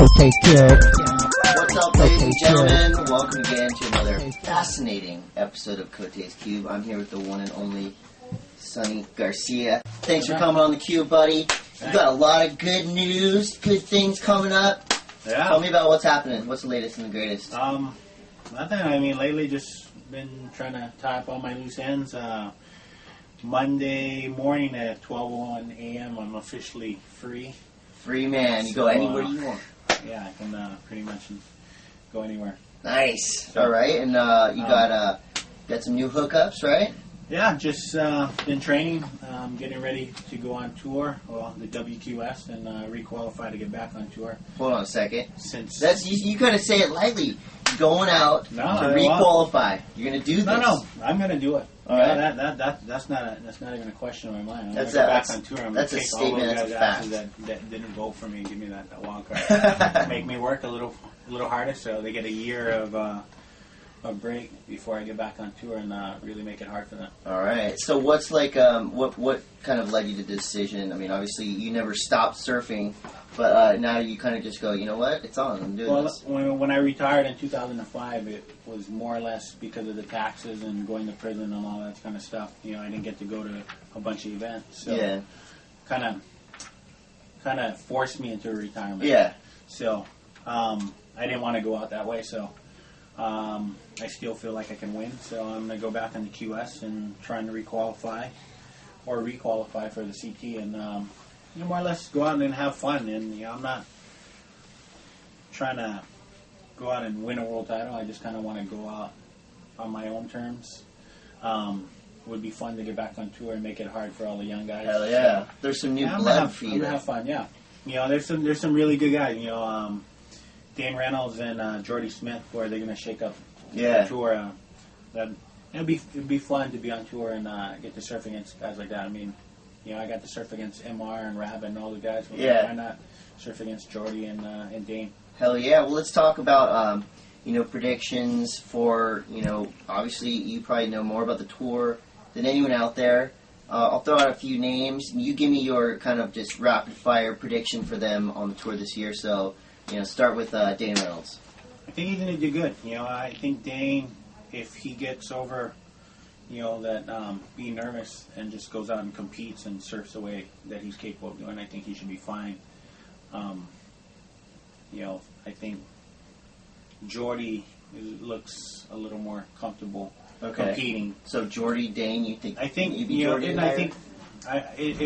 What's up, ladies and gentlemen? Welcome again to another fascinating episode of Cote's Cube. I'm here with the one and only Sonny Garcia. Thanks for coming on the Cube, buddy. You got a lot of good news, good things coming up. Yeah. Tell me about what's happening. What's the latest and the greatest? Nothing. I mean, lately just been trying to tie up all my loose ends. Monday morning at 12:01 a.m. I'm officially free. Free man. You go anywhere you want. Yeah, I can pretty much go anywhere. Nice. All right, and you got some new hookups, right? Yeah, just been training, getting ready to go on tour. Well, the WQS and requalify to get back on tour. Hold on a second. Since that's you gotta say it lightly. Going out to requalify. You're gonna do this. No, I'm gonna do it. All right. That's not even a question in my mind. I'm that's gonna go back on tour. I'm that's gonna a take statement. all those That's a guys fact. that didn't vote for me and give me that wild card. Make me work a little harder, so they get a year of a break before I get back on tour and really make it hard for them. All right. So what's like what kind of led you to the decision? I mean, obviously you never stopped surfing, but now you kind of just go, you know what? It's on. I'm doing this. When I retired in 2005, it was more or less because of the taxes and going to prison and all that kind of stuff. You know, I didn't get to go to a bunch of events, so yeah, kind of forced me into retirement. Yeah. So I didn't want to go out that way. So I still feel like I can win. So I'm going to go back on the QS and trying to requalify for the CT and. More or less go out and have fun, and I'm not trying to go out and win a world title. I just kind of want to go out on my own terms. Would be fun to get back on tour and make it hard for all the young guys. Hell yeah! There's some new blood for you. I'm gonna have fun. Yeah, there's some really good guys. Dane Reynolds and Jordy Smith, where they're gonna shake up the tour. It'd be fun to be on tour and get to surf against guys like that. I mean. I got to surf against MR and Rab and all the guys. Why not surf against Jordy and Dane? Hell yeah. Well, let's talk about, predictions for, obviously you probably know more about the tour than anyone out there. I'll throw out a few names. You give me your kind of just rapid-fire prediction for them on the tour this year. So, start with Dane Reynolds. I think he's going to do good. I think Dane, if he gets over... that being nervous and just goes out and competes and surfs the way that he's capable of doing, I think he should be fine. I think Jordy looks a little more comfortable competing. So Jordy, Dane, you think? I think it'd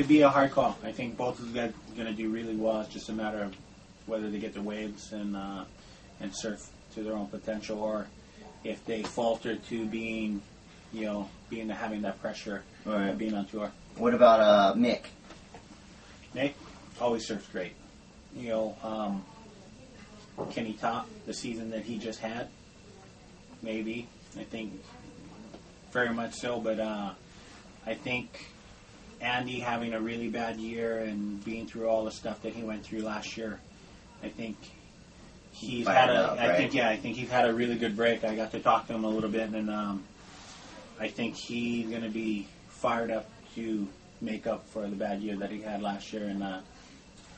be a hard call. I think both of them are going to do really well. It's just a matter of whether they get the waves and surf to their own potential, or if they falter to being having that pressure of being on tour. What about Mick? Mick always surfs great. Can he top the season that he just had? Maybe. I think very much so, but I think Andy having a really bad year and being through all the stuff that he went through last year, I think he's had I think he's had a really good break. I got to talk to him a little bit, and I think he's going to be fired up to make up for the bad year that he had last year, and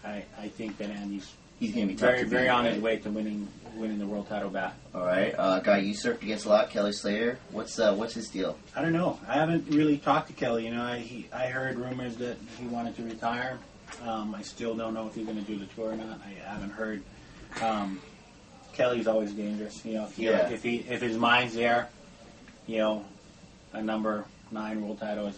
I think that Andy's going to be very on his way to winning the world title back. All right, guy you surfed against a lot, Kelly Slater. What's his deal? I don't know. I haven't really talked to Kelly. I heard rumors that he wanted to retire. I still don't know if he's going to do the tour or not. I haven't heard. Kelly's always dangerous. If his mind's there, a number 9 world title is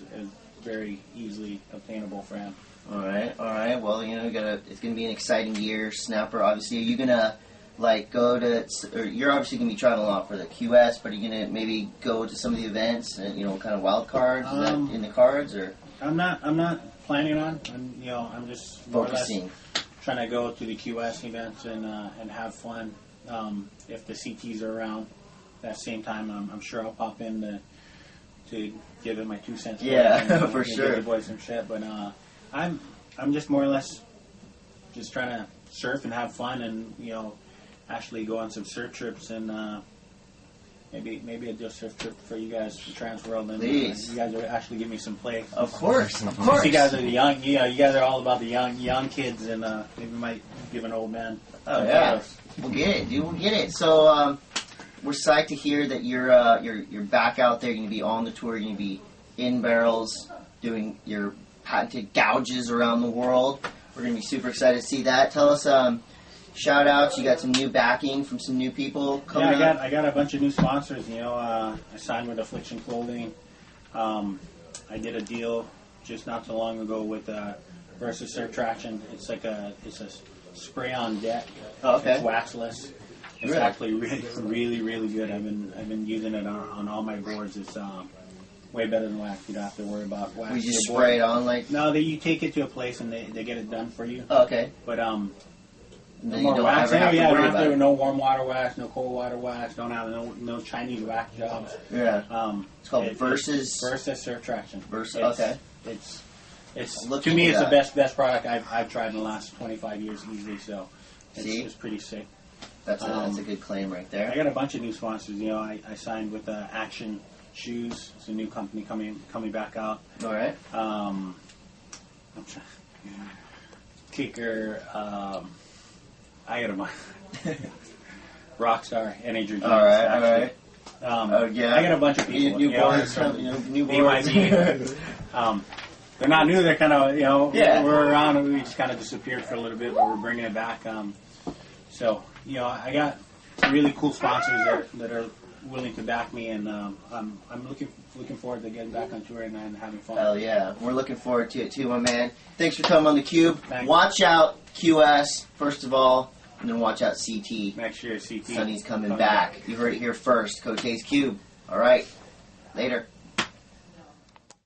very easily obtainable for him. All right. Well, it's going to be an exciting year. Snapper, obviously, are you going to you're obviously going to be traveling a lot for the QS, but are you going to maybe go to some of the events and kind of wild cards? Is that in the cards, or? I'm not planning on. I'm just focusing, trying to go to the QS events and have fun. If the CTs are around at the same time, I'm sure I'll pop in to give it my 2 cents. Yeah, for sure. Give the boys some shit, but I'm just more or less just trying to surf and have fun, and actually go on some surf trips and maybe a just surf trip for you guys for Trans World, and Please. you guys will actually give me some play. Of course, of course. You guys are the young, you guys are all about the young kids, and maybe might give an old man. Oh yeah, we'll get it, dude. We'll get it. So we're psyched to hear that you're back out there. You're gonna be on the tour. You're gonna be in barrels doing your patented gouges around the world. We're gonna be super excited to see that. Tell us, shout outs. You got some new backing from some new people coming up. I got a bunch of new sponsors. I signed with Affliction Clothing. I did a deal just not so long ago with Versus Surf Traction. It's a spray on deck. Oh, okay. It's waxless. It's actually really, really good. I've been using it on all my boards. It's way better than wax. You don't have to worry about wax. We just spray it on like. No, you take it to a place and they get it done for you. Oh, okay. But then no you more don't wax. ever have to Don't worry have about to, it. no warm water wax, no cold water wax. Don't have no Chinese wax jobs. Yeah. It's called Versus Surf Traction. Versus. It's, Okay. It's Look to me into it's that. the best product I've tried in the last 25 years easily. So it's pretty sick. That's a good claim right there. I got a bunch of new sponsors. I signed with Action Shoes. It's a new company coming back out. All right. I'm trying. Kicker. I got a Rockstar Energy Drinks. All right. Yeah. I got a bunch of people. New boards. BYD. They're not new. They're kind of Yeah. we're around and we just kind of disappeared for a little bit, but we're bringing it back. So I got really cool sponsors that are willing to back me, and I'm looking forward to getting back on tour and having fun. Hell yeah, we're looking forward to it too, my man. Thanks for coming on the Cube. Thanks. Watch out QS first of all, and then watch out CT. Next year, CT. Sonny's coming back. You heard it here first. Coach Hayes Cube. All right, later.